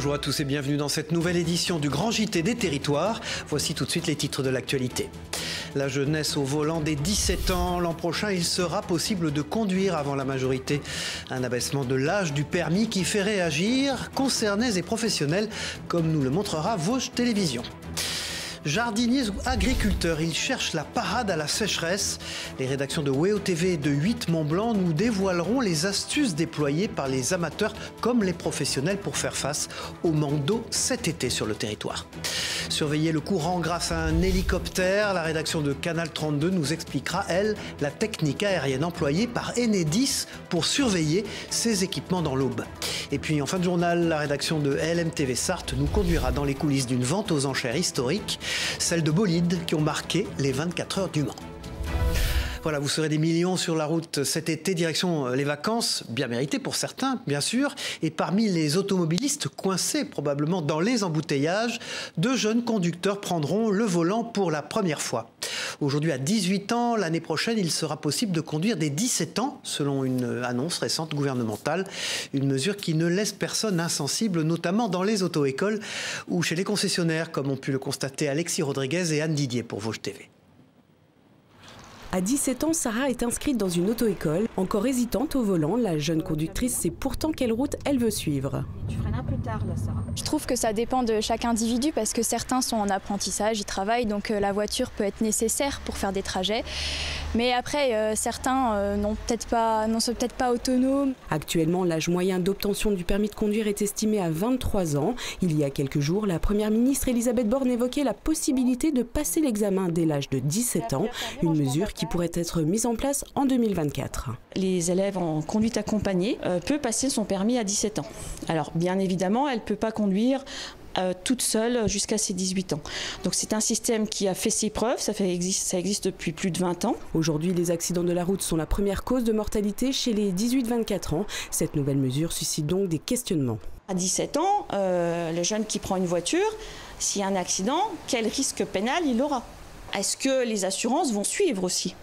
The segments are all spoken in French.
Bonjour à tous et bienvenue dans cette nouvelle édition du Grand JT des Territoires. Voici tout de suite les titres de l'actualité. La jeunesse au volant des 17 ans. L'an prochain, il sera possible de conduire avant la majorité. Un abaissement de l'âge du permis qui fait réagir concernés et professionnels, comme nous le montrera Vosges Télévisions. Jardiniers ou agriculteurs, ils cherchent la parade à la sécheresse. Les rédactions de WEO TV et de 8 Mont-Blanc nous dévoileront les astuces déployées par les amateurs comme les professionnels pour faire face au manque d'eau cet été sur le territoire. Surveiller le courant grâce à un hélicoptère, la rédaction de Canal 32 nous expliquera, elle, la technique aérienne employée par Enedis pour surveiller ses équipements dans l'Aube. Et puis en fin de journal, la rédaction de LMTV Sarthe nous conduira dans les coulisses d'une vente aux enchères historique, celle de bolides qui ont marqué les 24 heures du Mans. Voilà, vous serez des millions sur la route cet été, direction les vacances, bien méritées pour certains, bien sûr. Et parmi les automobilistes coincés probablement dans les embouteillages, 2 jeunes conducteurs prendront le volant pour la première fois. Aujourd'hui, à 18 ans, l'année prochaine, il sera possible de conduire dès 17 ans, selon une annonce récente gouvernementale. Une mesure qui ne laisse personne insensible, notamment dans les auto-écoles ou chez les concessionnaires, comme ont pu le constater Alexis Rodriguez et Anne Didier pour Vosges TV. À 17 ans, Sarah est inscrite dans une auto-école. Encore hésitante au volant, la jeune conductrice sait pourtant quelle route elle veut suivre. Tu freines un peu tard là, Sarah. Je trouve que ça dépend de chaque individu parce que certains sont en apprentissage, ils travaillent, donc la voiture peut être nécessaire pour faire des trajets. Mais après, certains ne sont peut-être pas autonomes. Actuellement, l'âge moyen d'obtention du permis de conduire est estimé à 23 ans. Il y a quelques jours, la première ministre Elisabeth Borne évoquait la possibilité de passer l'examen dès l'âge de 17 ans, une mesure qui pourrait être mise en place en 2024. Les élèves en conduite accompagnée peuvent passer son permis à 17 ans. Alors bien évidemment, elle ne peut pas conduire toute seule jusqu'à ses 18 ans. Donc c'est un système qui a fait ses preuves, ça existe depuis plus de 20 ans. Aujourd'hui, les accidents de la route sont la première cause de mortalité chez les 18-24 ans. Cette nouvelle mesure suscite donc des questionnements. À 17 ans, le jeune qui prend une voiture, s'il y a un accident, quel risque pénal il aura ? Est-ce que les assurances vont suivre aussi ?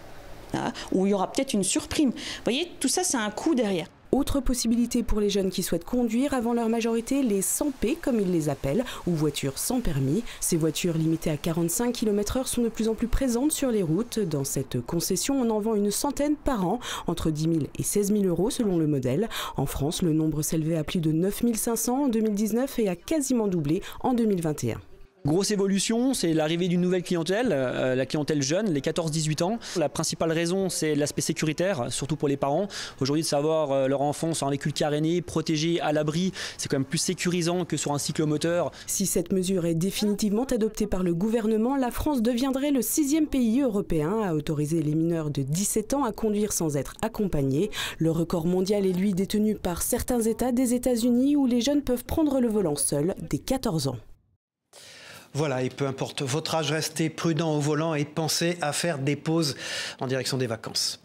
Ou il y aura peut-être une surprime. Vous voyez, tout ça, c'est un coût derrière. Autre possibilité pour les jeunes qui souhaitent conduire avant leur majorité, les 100P comme ils les appellent, ou voitures sans permis. Ces voitures limitées à 45 km/h sont de plus en plus présentes sur les routes. Dans cette concession, on en vend une centaine par an, entre 10 000 et 16 000 euros selon le modèle. En France, le nombre s'élevait à plus de 9 500 en 2019 et a quasiment doublé en 2021. Grosse évolution, c'est l'arrivée d'une nouvelle clientèle, la clientèle jeune, les 14-18 ans. La principale raison, c'est l'aspect sécuritaire, surtout pour les parents. Aujourd'hui, de savoir leur enfant sur un véhicule caréné, protégé, à l'abri, c'est quand même plus sécurisant que sur un cyclomoteur. Si cette mesure est définitivement adoptée par le gouvernement, la France deviendrait le 6e pays européen à autoriser les mineurs de 17 ans à conduire sans être accompagnés. Le record mondial est lui détenu par certains États des États-Unis où les jeunes peuvent prendre le volant seuls dès 14 ans. Voilà, et peu importe votre âge, restez prudent au volant et pensez à faire des pauses en direction des vacances.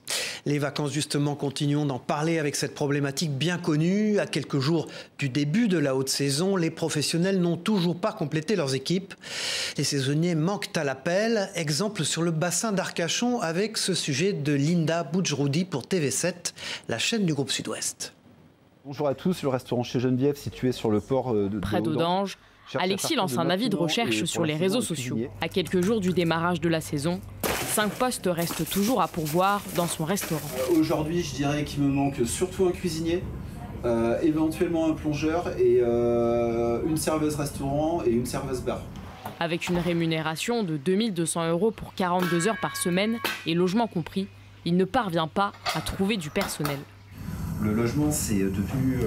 Les vacances, justement, continuons d'en parler avec cette problématique bien connue. À quelques jours du début de la haute saison, les professionnels n'ont toujours pas complété leurs équipes. Les saisonniers manquent à l'appel. Exemple sur le bassin d'Arcachon avec ce sujet de Linda Boudjroudi pour TV7, la chaîne du groupe Sud-Ouest. Bonjour à tous, le restaurant Chez Geneviève situé sur le port de près d'Audange. Alexis lance un avis de recherche sur les réseaux sociaux. À quelques jours du démarrage de la saison, 5 postes restent toujours à pourvoir dans son restaurant. Aujourd'hui, je dirais qu'il me manque surtout un cuisinier, éventuellement un plongeur et une serveuse restaurant et une serveuse bar. Avec une rémunération de 2 200 € pour 42 heures par semaine et logement compris, il ne parvient pas à trouver du personnel. Le logement, c'est devenu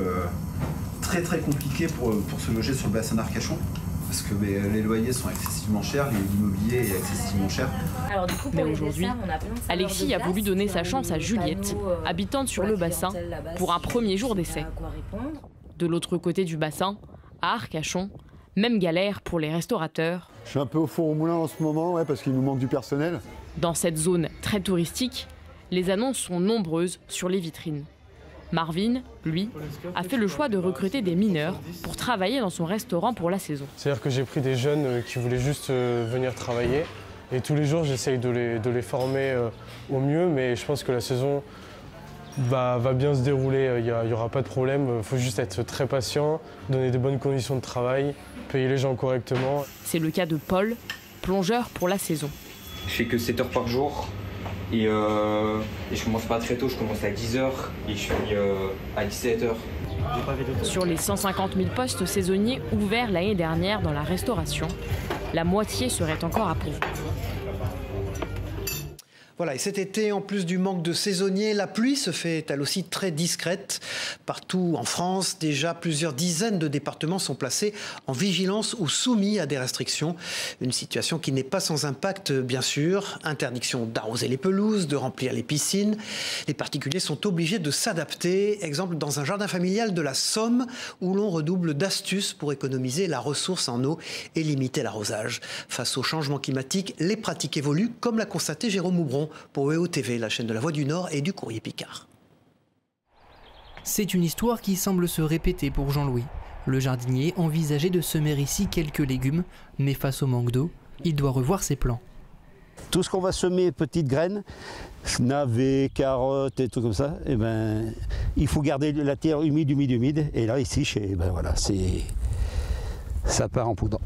très compliqué pour se loger sur le bassin d'Arcachon parce que les loyers sont excessivement chers, l'immobilier est excessivement cher. Alors, du coup, mais aujourd'hui, Alexis a voulu donner sa chance à Juliette, habitante sur le bassin, pour un premier jour d'essai. De l'autre côté du bassin, à Arcachon, même galère pour les restaurateurs. Je suis un peu au four au moulin en ce moment, parce qu'il nous manque du personnel. Dans cette zone très touristique, les annonces sont nombreuses sur les vitrines. Marvin, lui, a fait le choix de recruter des mineurs pour travailler dans son restaurant pour la saison. C'est-à-dire que j'ai pris des jeunes qui voulaient juste venir travailler et tous les jours j'essaye de les former au mieux, mais je pense que la saison va bien se dérouler, il n'y aura pas de problème. Il faut juste être très patient, donner des bonnes conditions de travail, payer les gens correctement. C'est le cas de Paul, plongeur pour la saison. Je fais que 7 heures par jour et je commence pas très tôt, je commence à 10 heures et je finis à 17 heures. Sur les 150 000 postes saisonniers ouverts l'année dernière dans la restauration, la moitié serait encore à pourvoir. Voilà, et cet été, en plus du manque de saisonniers, la pluie se fait elle aussi très discrète. Partout en France, déjà plusieurs dizaines de départements sont placés en vigilance ou soumis à des restrictions. Une situation qui n'est pas sans impact, bien sûr. Interdiction d'arroser les pelouses, de remplir les piscines. Les particuliers sont obligés de s'adapter. Exemple dans un jardin familial de la Somme, où l'on redouble d'astuces pour économiser la ressource en eau et limiter l'arrosage. Face au changement climatique, les pratiques évoluent, comme l'a constaté Jérôme Moubron pour EOTV, la chaîne de la Voix du Nord et du Courrier Picard. C'est une histoire qui semble se répéter pour Jean-Louis. Le jardinier envisageait de semer ici quelques légumes, mais face au manque d'eau, il doit revoir ses plans. Tout ce qu'on va semer, petites graines, navets, carottes et tout comme ça, eh ben, il faut garder la terre humide. Et là, ici, voilà, ça part en poudre.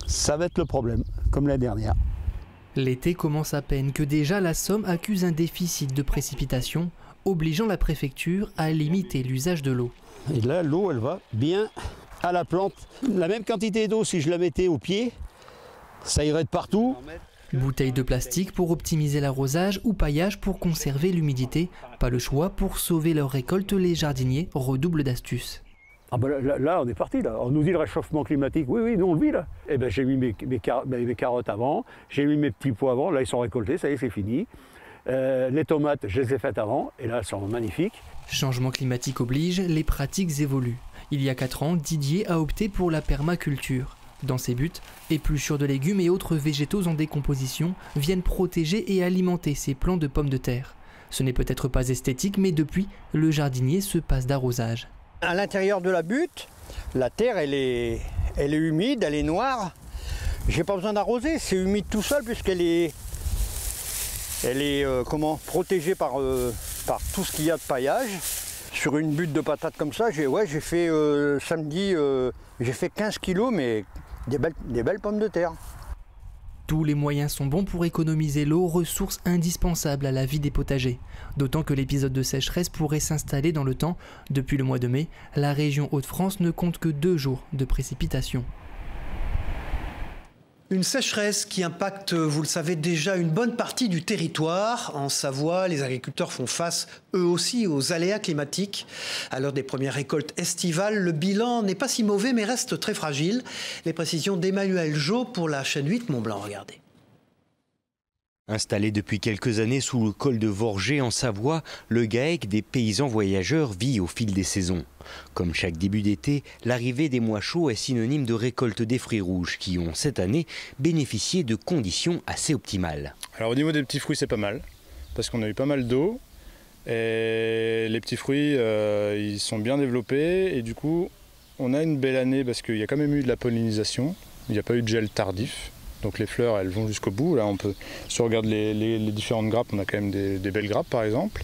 Ça va être le problème, comme l'année dernière. L'été commence à peine que déjà la Somme accuse un déficit de précipitations, obligeant la préfecture à limiter l'usage de l'eau. Et là, l'eau, elle va bien à la plante. La même quantité d'eau, si je la mettais au pied, ça irait de partout. Bouteilles de plastique pour optimiser l'arrosage ou paillage pour conserver l'humidité. Pas le choix, pour sauver leur récolte, les jardiniers redoublent d'astuces. Ah ben là, on est parti, là. On nous dit le réchauffement climatique. Oui, nous on le vit, là. Eh ben, j'ai mis mes carottes avant, j'ai mis mes petits pois avant. Là, ils sont récoltés, ça y est, c'est fini. Les tomates, je les ai faites avant, et là, elles sont magnifiques. Changement climatique oblige, les pratiques évoluent. Il y a 4 ans, Didier a opté pour la permaculture. Dans ses buts, épluchures de légumes et autres végétaux en décomposition viennent protéger et alimenter ses plants de pommes de terre. Ce n'est peut-être pas esthétique, mais depuis, le jardinier se passe d'arrosage. À l'intérieur de la butte, la terre elle est humide, elle est noire. J'ai pas besoin d'arroser, c'est humide tout seul puisqu'elle est, protégée par tout ce qu'il y a de paillage. Sur une butte de patates comme ça, j'ai fait samedi, j'ai fait 15 kilos, mais des belles pommes de terre. Tous les moyens sont bons pour économiser l'eau, ressource indispensable à la vie des potagers. D'autant que l'épisode de sécheresse pourrait s'installer dans le temps. Depuis le mois de mai, la région Hauts-de-France ne compte que 2 jours de précipitations. Une sécheresse qui impacte, vous le savez déjà, une bonne partie du territoire. En Savoie, les agriculteurs font face, eux aussi, aux aléas climatiques. À l'heure des premières récoltes estivales, le bilan n'est pas si mauvais, mais reste très fragile. Les précisions d'Emmanuel Jo pour la chaîne 8 Mont-Blanc. Regardez. Installé depuis quelques années sous le col de Vorgé en Savoie, le GAEC des paysans voyageurs vit au fil des saisons. Comme chaque début d'été, l'arrivée des mois chauds est synonyme de récolte des fruits rouges qui ont cette année bénéficié de conditions assez optimales. Alors au niveau des petits fruits, c'est pas mal parce qu'on a eu pas mal d'eau et les petits fruits ils sont bien développés et du coup on a une belle année parce qu'il y a quand même eu de la pollinisation, il n'y a pas eu de gel tardif. Donc les fleurs, elles vont jusqu'au bout. Là, si on regarde les différentes grappes, on a quand même des belles grappes, par exemple.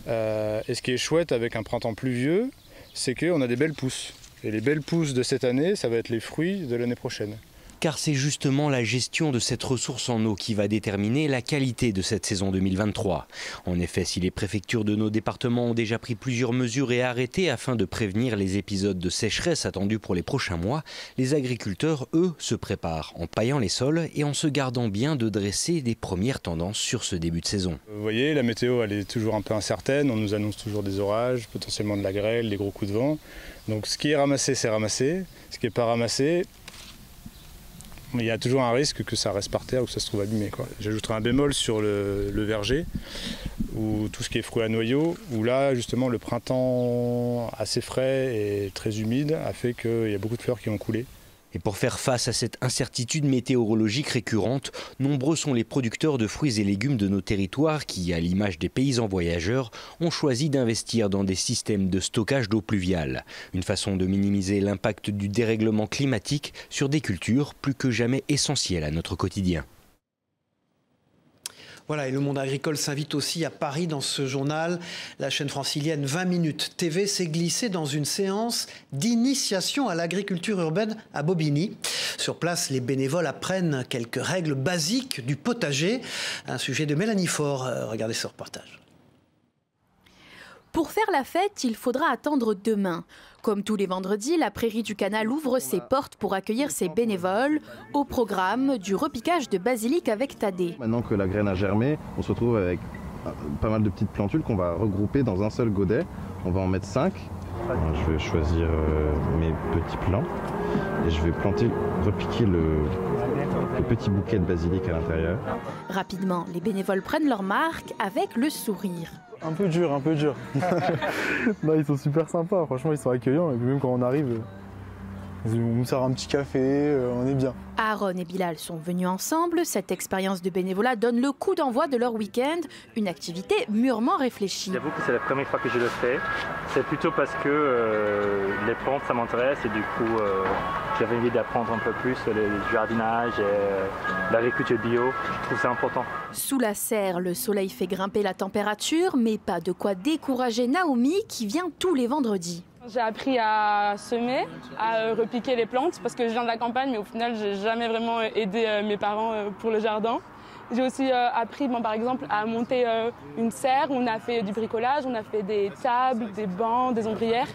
Et ce qui est chouette avec un printemps pluvieux, c'est qu'on a des belles pousses. Et les belles pousses de cette année, ça va être les fruits de l'année prochaine. Car c'est justement la gestion de cette ressource en eau qui va déterminer la qualité de cette saison 2023. En effet, si les préfectures de nos départements ont déjà pris plusieurs mesures et arrêtés afin de prévenir les épisodes de sécheresse attendus pour les prochains mois, les agriculteurs, eux, se préparent en paillant les sols et en se gardant bien de dresser des premières tendances sur ce début de saison. Vous voyez, la météo, elle est toujours un peu incertaine. On nous annonce toujours des orages, potentiellement de la grêle, des gros coups de vent. Donc ce qui est ramassé, c'est ramassé. Ce qui n'est pas ramassé, il y a toujours un risque que ça reste par terre ou que ça se trouve abîmé. J'ajouterai un bémol sur le verger, ou tout ce qui est fruits à noyaux, où là justement le printemps assez frais et très humide a fait qu'il y a beaucoup de fleurs qui ont coulé. Et pour faire face à cette incertitude météorologique récurrente, nombreux sont les producteurs de fruits et légumes de nos territoires qui, à l'image des paysans voyageurs, ont choisi d'investir dans des systèmes de stockage d'eau pluviale. Une façon de minimiser l'impact du dérèglement climatique sur des cultures plus que jamais essentielles à notre quotidien. Voilà, et le monde agricole s'invite aussi à Paris dans ce journal. La chaîne francilienne 20 minutes TV s'est glissée dans une séance d'initiation à l'agriculture urbaine à Bobigny. Sur place, les bénévoles apprennent quelques règles basiques du potager. Un sujet de Mélanie Faure. Regardez ce reportage. Pour faire la fête, il faudra attendre demain. Comme tous les vendredis, la Prairie du Canal ouvre ses portes pour accueillir ses bénévoles. Au programme, du repiquage de basilic avec Thaddée. Maintenant que la graine a germé, on se retrouve avec pas mal de petites plantules qu'on va regrouper dans un seul godet. On va en mettre 5. Je vais choisir mes petits plants et je vais repiquer le petit bouquet de basilic à l'intérieur. Rapidement, les bénévoles prennent leur marque avec le sourire. Un peu dur, un peu dur. Non, ils sont super sympas, franchement ils sont accueillants et puis même quand on arrive, on nous sert un petit café, on est bien. Aaron et Bilal sont venus ensemble. Cette expérience de bénévolat donne le coup d'envoi de leur week-end, une activité mûrement réfléchie. J'avoue que c'est la première fois que je le fais. C'est plutôt parce que les plantes ça m'intéresse et du coup j'avais envie d'apprendre un peu plus le jardinage et l'agriculture bio. Je trouve ça important. Sous la serre, le soleil fait grimper la température, mais pas de quoi décourager Naomi qui vient tous les vendredis. J'ai appris à semer, à repiquer les plantes parce que je viens de la campagne, mais au final, j'ai jamais vraiment aidé mes parents pour le jardin. J'ai aussi appris, par exemple, à monter une serre. On a fait du bricolage, on a fait des tables, des bancs, des ombrières.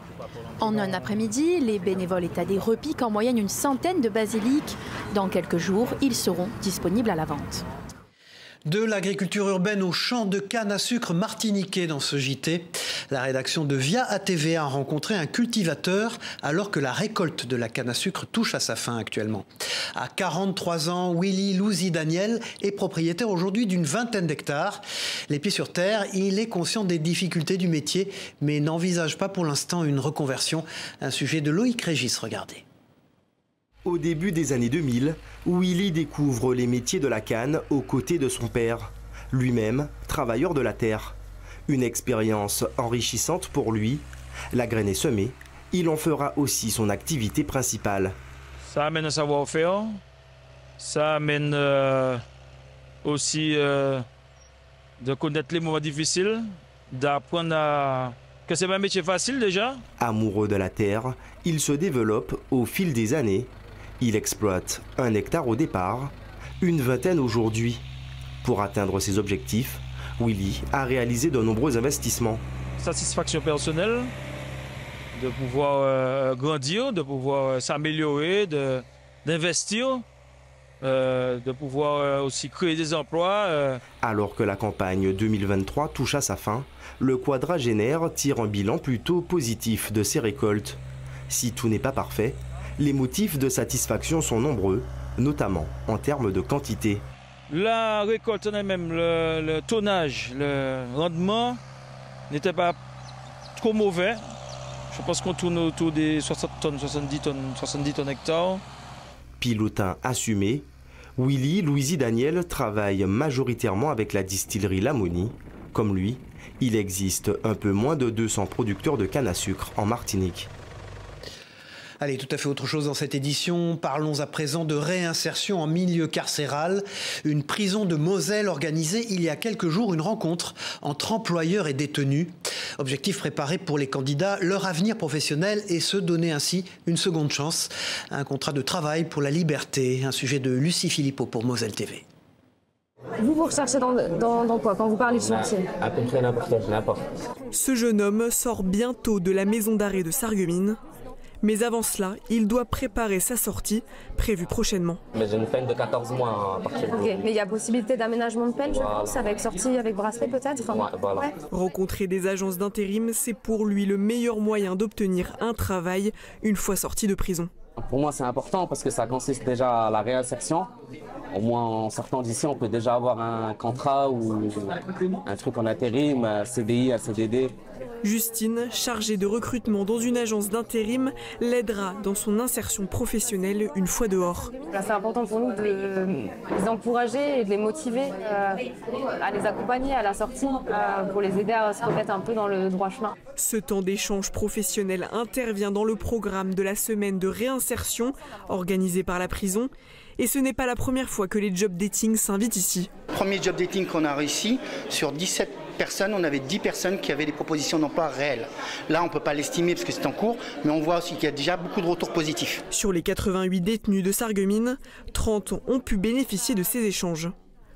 En un après-midi, les bénévoles et Thaddée repiquent en moyenne une centaine de basilic. Dans quelques jours, ils seront disponibles à la vente. De l'agriculture urbaine au champ de canne à sucre martiniquais dans ce JT. La rédaction de Via ATV a rencontré un cultivateur alors que la récolte de la canne à sucre touche à sa fin actuellement. À 43 ans, Willy Louzy Daniel est propriétaire aujourd'hui d'une vingtaine d'hectares. Les pieds sur terre, il est conscient des difficultés du métier, mais n'envisage pas pour l'instant une reconversion. Un sujet de Loïc Régis, regardez. Au début des années 2000, Willy découvre les métiers de la canne aux côtés de son père, lui-même travailleur de la terre. Une expérience enrichissante pour lui. La graine est semée, il en fera aussi son activité principale. Ça amène un savoir-faire, ça amène aussi de connaître les moments difficiles, d'apprendre que c'est pas un métier facile déjà. Amoureux de la terre, il se développe au fil des années. Il exploite 1 hectare au départ, une vingtaine aujourd'hui. Pour atteindre ses objectifs, Willy a réalisé de nombreux investissements. Satisfaction personnelle, de pouvoir grandir, de pouvoir s'améliorer, d'investir, de pouvoir aussi créer des emplois. Alors que la campagne 2023 touche à sa fin, le quadragénaire tire un bilan plutôt positif de ses récoltes. Si tout n'est pas parfait, les motifs de satisfaction sont nombreux, notamment en termes de quantité. La récolte en elle-même, le tonnage, le rendement n'était pas trop mauvais. Je pense qu'on tourne autour des 60 tonnes, 70 tonnes hectares. Pilotin assumé, Willy Louzy Daniel travaille majoritairement avec la distillerie Lamoni. Comme lui, il existe un peu moins de 200 producteurs de canne à sucre en Martinique. Allez, tout à fait autre chose dans cette édition. Parlons à présent de réinsertion en milieu carcéral. Une prison de Moselle organisait il y a quelques jours une rencontre entre employeurs et détenus. Objectif préparé pour les candidats, leur avenir professionnel et se donner ainsi une seconde chance. Un contrat de travail pour la liberté. Un sujet de Lucie Philippot pour Moselle TV. Vous recherchez dans quoi quand vous parlez de chantier? À peu près n'importe. Ce jeune homme sort bientôt de la maison d'arrêt de Sarreguemines. Mais avant cela, il doit préparer sa sortie, prévue prochainement. Mais j'ai une peine de 14 mois à partir de... Ok, mais il y a possibilité d'aménagement de peine, je pense, avec sortie, avec bracelet peut-être. Voilà. Ouais. Rencontrer des agences d'intérim, c'est pour lui le meilleur moyen d'obtenir un travail une fois sorti de prison. Pour moi, c'est important parce que ça consiste déjà à la réinsertion. Au moins, en sortant d'ici, on peut déjà avoir un contrat ou un truc en intérim, un CDI, un CDD. Justine, chargée de recrutement dans une agence d'intérim, l'aidera dans son insertion professionnelle une fois dehors. C'est important pour nous de les encourager et de les motiver à les accompagner à la sortie pour les aider à se remettre un peu dans le droit chemin. Ce temps d'échange professionnel intervient dans le programme de la semaine de réinsertion organisée par la prison. Et ce n'est pas la première fois que les job dating s'invitent ici. Premier job dating qu'on a réussi, sur 17 personnes, on avait 10 personnes qui avaient des propositions d'emploi réelles. Là, on ne peut pas l'estimer parce que c'est en cours, mais on voit aussi qu'il y a déjà beaucoup de retours positifs. Sur les 88 détenus de Sarreguemines, 30 ont pu bénéficier de ces échanges.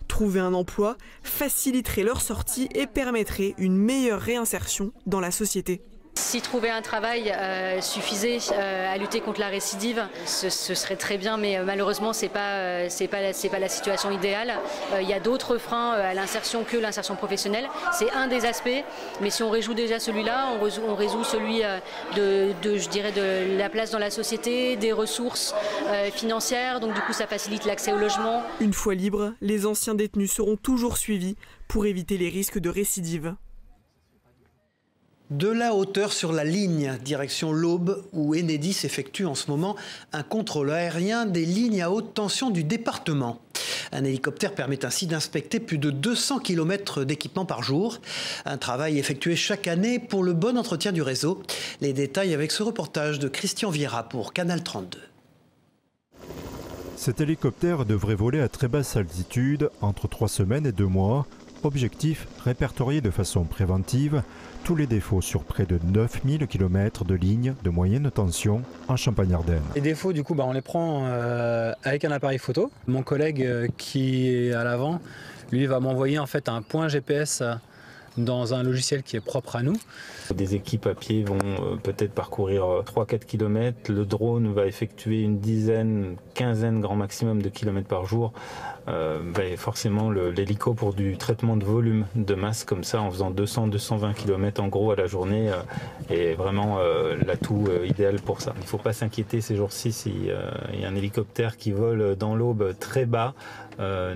Trouver un emploi faciliterait leur sortie et permettrait une meilleure réinsertion dans la société. Si trouver un travail suffisait à lutter contre la récidive, ce serait très bien, mais malheureusement c'est pas la situation idéale. Il y a d'autres freins à l'insertion que l'insertion professionnelle. C'est un des aspects, mais si on résout déjà celui-là, on résout celui de la place dans la société, des ressources financières, donc du coup ça facilite l'accès au logement. Une fois libres, les anciens détenus seront toujours suivis pour éviter les risques de récidive. De la hauteur sur la ligne, direction l'Aube, où Enedis effectue en ce moment un contrôle aérien des lignes à haute tension du département. Un hélicoptère permet ainsi d'inspecter plus de 200 km d'équipement par jour. Un travail effectué chaque année pour le bon entretien du réseau. Les détails avec ce reportage de Christian Viera pour Canal 32. Cet hélicoptère devrait voler à très basse altitude entre 3 semaines et 2 mois. Objectif, répertorier de façon préventive tous les défauts sur près de 9000 km de lignes de moyenne tension en Champagne-Ardenne. Les défauts, du coup, on les prend avec un appareil photo. Mon collègue qui est à l'avant, lui, va m'envoyer en fait un point GPS dans un logiciel qui est propre à nous. Des équipes à pied vont peut-être parcourir 3-4 km. Le drone va effectuer une dizaine, quinzaine grand maximum de kilomètres par jour. Forcément, l'hélico pour du traitement de volume de masse comme ça, en faisant 200-220 km en gros à la journée, est vraiment l'atout idéal pour ça. Il ne faut pas s'inquiéter ces jours-ci s'il y a un hélicoptère qui vole dans l'Aube très bas.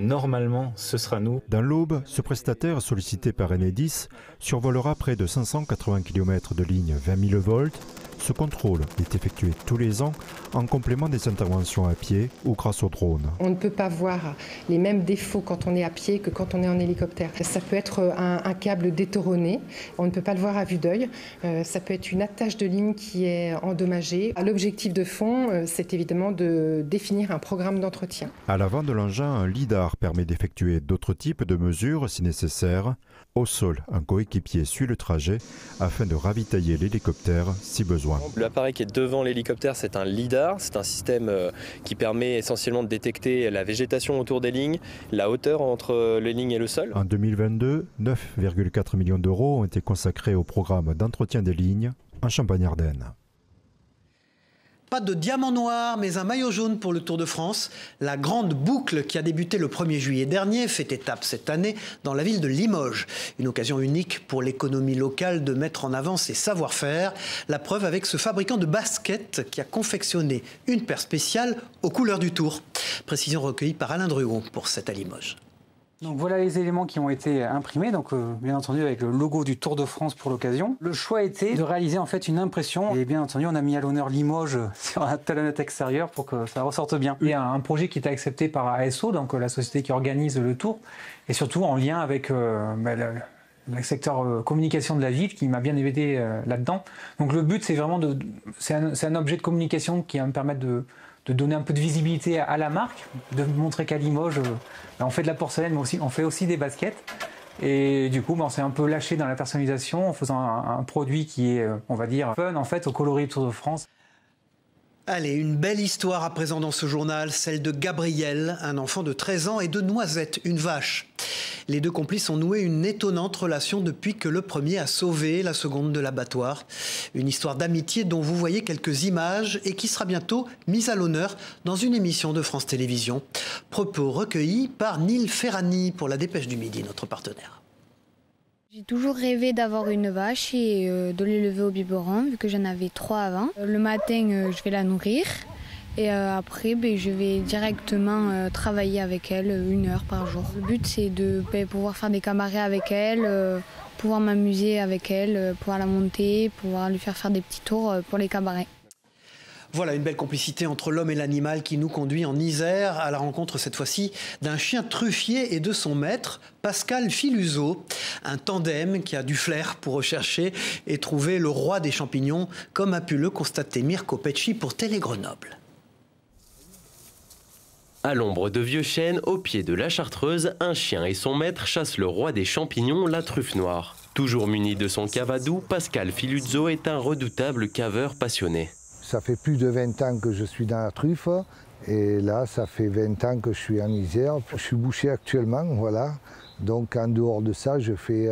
Normalement, ce sera nous. Dans l'Aube, ce prestataire sollicité par Enedis survolera près de 580 km de ligne 20 000 volts. Ce contrôle est effectué tous les ans en complément des interventions à pied ou grâce au drone. On ne peut pas voir les mêmes défauts quand on est à pied que quand on est en hélicoptère. Ça peut être un câble détourné, on ne peut pas le voir à vue d'œil. Ça peut être une attache de ligne qui est endommagée. L'objectif de fond, c'est évidemment de définir un programme d'entretien. À l'avant de l'engin, un lidar permet d'effectuer d'autres types de mesures si nécessaire. Au sol, un coéquipier suit le trajet afin de ravitailler l'hélicoptère si besoin. L'appareil qui est devant l'hélicoptère, c'est un lidar. C'est un système qui permet essentiellement de détecter la végétation autour des lignes, la hauteur entre les lignes et le sol. En 2022, 9,4 millions d'euros ont été consacrés au programme d'entretien des lignes en Champagne-Ardenne. Pas de diamant noir, mais un maillot jaune pour le Tour de France. La grande boucle qui a débuté le 1er juillet dernier fait étape cette année dans la ville de Limoges. Une occasion unique pour l'économie locale de mettre en avant ses savoir-faire. La preuve avec ce fabricant de baskets qui a confectionné une paire spéciale aux couleurs du Tour. Précision recueillie par Alain Druon pour cette à Limoges. Donc voilà les éléments qui ont été imprimés, donc bien entendu avec le logo du Tour de France pour l'occasion. Le choix était de réaliser en fait une impression et bien entendu on a mis à l'honneur Limoges sur la talonnette extérieure pour que ça ressorte bien. Il y a un projet qui était accepté par ASO, donc la société qui organise le Tour, et surtout en lien avec le secteur communication de la ville qui m'a bien aidé là-dedans. Donc le but c'est vraiment c'est un objet de communication qui va me permettre de donner un peu de visibilité à la marque, de montrer qu'à Limoges, on fait de la porcelaine, mais aussi, on fait aussi des baskets. Et du coup, on s'est un peu lâché dans la personnalisation en faisant un produit qui est, on va dire, fun en fait, au coloris Tour de France. Allez, une belle histoire à présent dans ce journal, celle de Gabriel, un enfant de 13 ans, et de Noisette, une vache. Les deux complices ont noué une étonnante relation depuis que le premier a sauvé la seconde de l'abattoir. Une histoire d'amitié dont vous voyez quelques images et qui sera bientôt mise à l'honneur dans une émission de France Télévisions. Propos recueillis par Neil Ferrani pour la Dépêche du Midi, notre partenaire. J'ai toujours rêvé d'avoir une vache et de l'élever au biberon, vu que j'en avais 3 avant. Le matin, je vais la nourrir et après, je vais directement travailler avec elle 1 heure par jour. Le but, c'est de pouvoir faire des cabarets avec elle, pouvoir m'amuser avec elle, pouvoir la monter, pouvoir lui faire des petits tours pour les cabarets. Voilà une belle complicité entre l'homme et l'animal qui nous conduit en Isère à la rencontre cette fois-ci d'un chien truffier et de son maître, Pascal Filuso. Un tandem qui a du flair pour rechercher et trouver le roi des champignons, comme a pu le constater Mirko Pecci pour Télé Grenoble. À l'ombre de vieux chênes, au pied de la Chartreuse, un chien et son maître chassent le roi des champignons, la truffe noire. Toujours muni de son cavadou, Pascal Filuzzo est un redoutable caveur passionné. Ça fait plus de 20 ans que je suis dans la truffe et là ça fait 20 ans que je suis en Isère. Je suis boucher actuellement, voilà. Donc en dehors de ça, je fais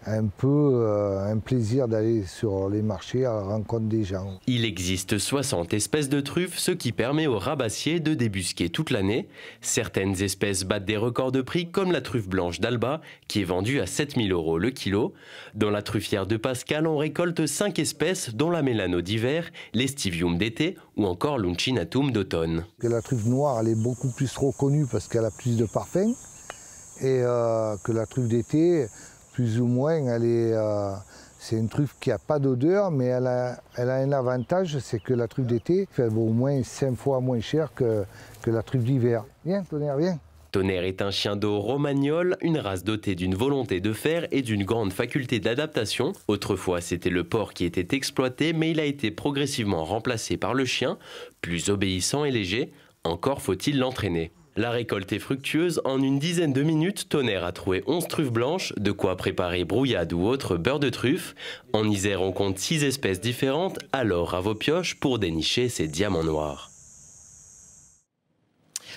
un peu un plaisir d'aller sur les marchés à la rencontre des gens. Il existe 60 espèces de truffes, ce qui permet aux rabassiers de débusquer toute l'année. Certaines espèces battent des records de prix, comme la truffe blanche d'Alba, qui est vendue à 7 000 € le kilo. Dans la truffière de Pascal, on récolte 5 espèces, dont la mélano d'hiver, l'estivium d'été ou encore l'uncinatum d'automne. La truffe noire, elle est beaucoup plus reconnue parce qu'elle a plus de parfum et que la truffe d'été, plus ou moins, c'est une truffe qui n'a pas d'odeur, mais elle a un avantage, c'est que la truffe d'été, elle vaut au moins 5 fois moins cher que la truffe d'hiver. Viens, Tonnerre, viens. Tonnerre est un chien d'eau romagnol, une race dotée d'une volonté de faire et d'une grande faculté d'adaptation. Autrefois, c'était le porc qui était exploité, mais il a été progressivement remplacé par le chien, plus obéissant et léger. Encore faut-il l'entraîner. La récolte est fructueuse. En une dizaine de minutes, Tonnerre a trouvé 11 truffes blanches, de quoi préparer brouillade ou autre beurre de truffe. En Isère, on compte 6 espèces différentes, alors à vos pioches pour dénicher ces diamants noirs.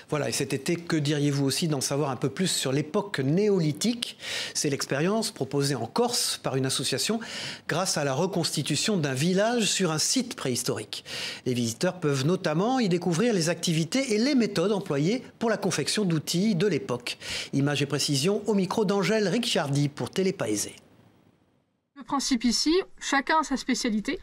Voilà, et cet été, que diriez-vous aussi d'en savoir un peu plus sur l'époque néolithique? C'est l'expérience proposée en Corse par une association grâce à la reconstitution d'un village sur un site préhistorique. Les visiteurs peuvent notamment y découvrir les activités et les méthodes employées pour la confection d'outils de l'époque. Images et précisions au micro d'Angèle Ricciardi pour Télépaésé. Le principe ici, chacun a sa spécialité.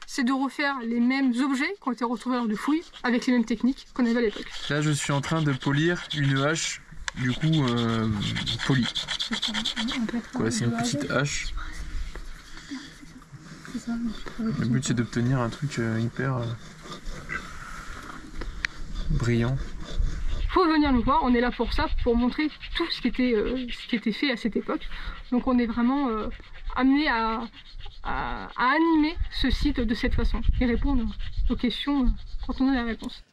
C'est de refaire les mêmes objets qui ont été retrouvés lors de fouilles avec les mêmes techniques qu'on avait à l'époque. Là, je suis en train de polir une hache, du coup polie. Voilà, c'est une petite hache. Le but, c'est d'obtenir un truc hyper brillant. Il faut venir nous voir, on est là pour ça, pour montrer tout ce qui était fait à cette époque. Donc on est vraiment amené à animer ce site de cette façon et répondre aux questions quand on a la réponse.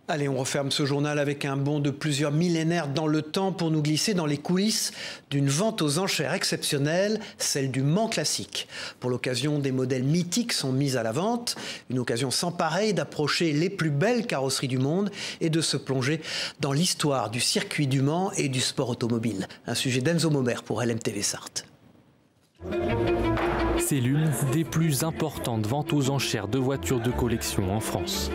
Allez, on referme ce journal avec un bond de plusieurs millénaires dans le temps pour nous glisser dans les coulisses d'une vente aux enchères exceptionnelle, celle du Mans Classique. Pour l'occasion, des modèles mythiques sont mis à la vente, une occasion sans pareille d'approcher les plus belles carrosseries du monde et de se plonger dans l'histoire du circuit du Mans et du sport automobile. Un sujet d'Enzo Momer pour LMTV Sarthe. C'est l'une des plus importantes ventes aux enchères de voitures de collection en France.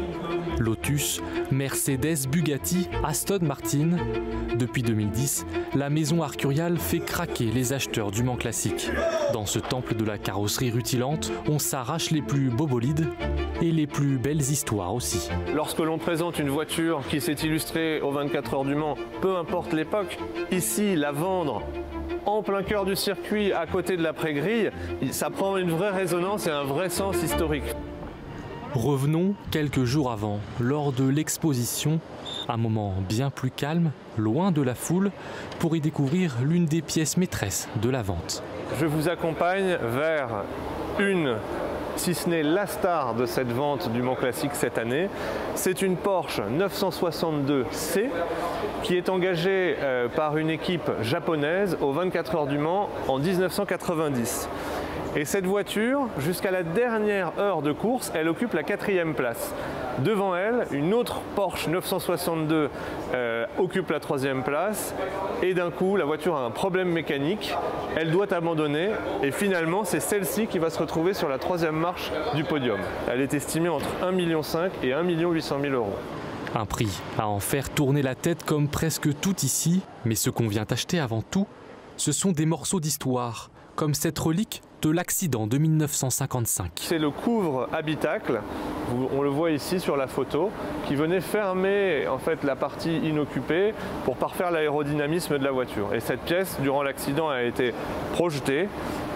Lotus, Mercedes, Bugatti, Aston Martin. Depuis 2010, la maison Arcurial fait craquer les acheteurs du Mans Classique. Dans ce temple de la carrosserie rutilante, on s'arrache les plus beaux bolides et les plus belles histoires aussi. Lorsque l'on présente une voiture qui s'est illustrée aux 24 heures du Mans, peu importe l'époque, ici, la vendre en plein cœur du circuit, à côté de la pré-grille, ça prend une vraie résonance et un vrai sens historique. Revenons quelques jours avant, lors de l'exposition, un moment bien plus calme, loin de la foule, pour y découvrir l'une des pièces maîtresses de la vente. Je vous accompagne vers une, si ce n'est la star de cette vente du Mans Classique cette année. C'est une Porsche 962C qui est engagée par une équipe japonaise aux 24 heures du Mans en 1990. Et cette voiture, jusqu'à la dernière heure de course, elle occupe la 4e place. Devant elle, une autre Porsche 962 occupe la 3e place. Et d'un coup, la voiture a un problème mécanique. Elle doit abandonner. Et finalement, c'est celle-ci qui va se retrouver sur la 3e marche du podium. Elle est estimée entre 1,5 million et 1 800 000 €. Un prix à en faire tourner la tête comme presque tout ici. Mais ce qu'on vient acheter avant tout, ce sont des morceaux d'histoire, comme cette relique de l'accident de 1955. C'est le couvre-habitacle, on le voit ici sur la photo, qui venait fermer en fait la partie inoccupée pour parfaire l'aérodynamisme de la voiture. Et cette pièce, durant l'accident, a été projetée.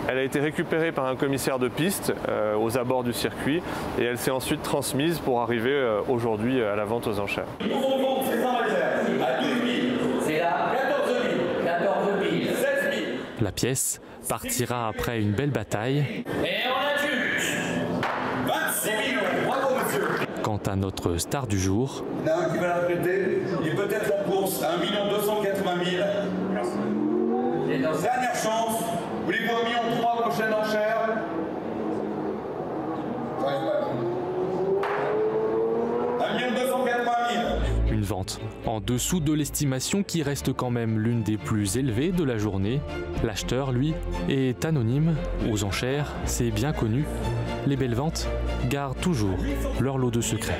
Elle a été récupérée par un commissaire de piste aux abords du circuit et elle s'est ensuite transmise pour arriver aujourd'hui à la vente aux enchères. Nous vendons ces enchères à 12 000, c'est là 14 000, 14 000, 16 000. La pièce partira après une belle bataille. Et on adjuge 26 millions, bravo monsieur. Quand Quant à notre star du jour, il y en a un qui va la prêter, il est peut-être en course à 1 280 000. Dernière chance, voulez-vous 1,3 million prochaine enchère? 1 280 000. Une vente en dessous de l'estimation qui reste quand même l'une des plus élevées de la journée. L'acheteur, lui, est anonyme. Aux enchères, c'est bien connu. Les belles ventes gardent toujours leur lot de secrets.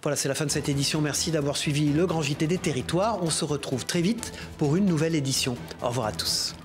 Voilà, c'est la fin de cette édition. Merci d'avoir suivi le Grand JT des Territoires. On se retrouve très vite pour une nouvelle édition. Au revoir à tous.